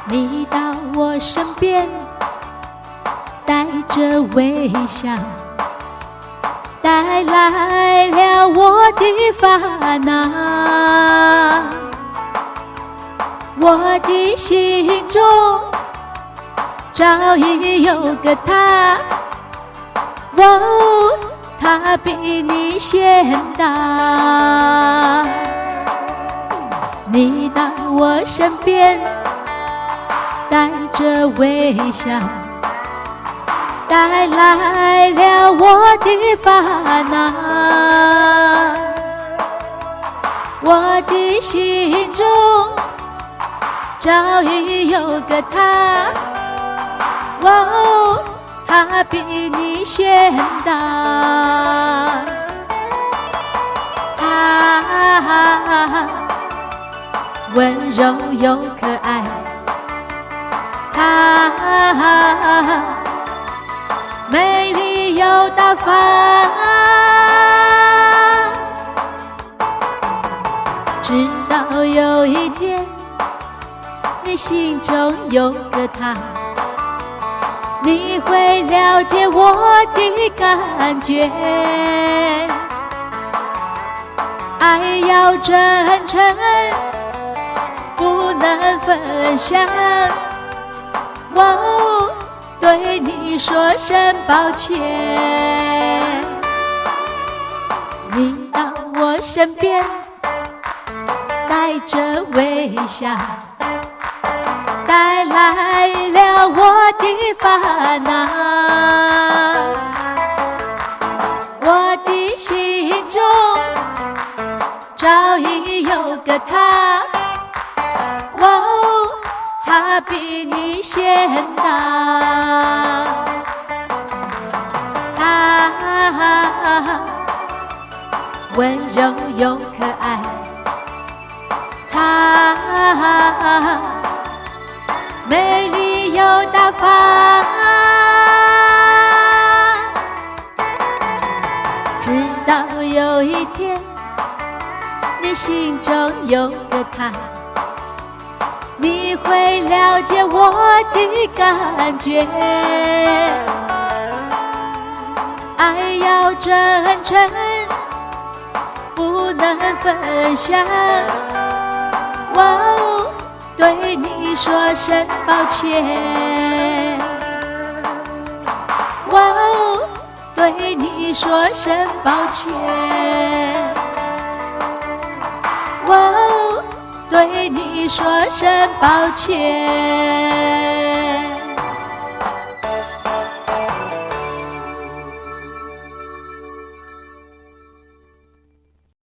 你到我身边，带着微笑，带来了我的烦恼。我的心中早已有个他，哦，他比你先到。你到我身边，带着微笑，带来了我的烦恼。我的心中早已有个他，哦，他比你先到。他温柔又可爱，他美丽又大方。直到有一天，你心中有个他，你会了解我的感觉。爱要真诚，不能分享。哦，对你说声抱歉。你到我身边，带着微笑，带来了我的烦恼。我的心中早已有个他，哦，他比你先到。他温柔又可爱，他美丽又大方。直到有一天，你心中有个他，你会了解我的感觉。爱要真诚，不能分享。哦，对你说声抱歉。哦，对你说声抱歉。哦，对你说声抱歉。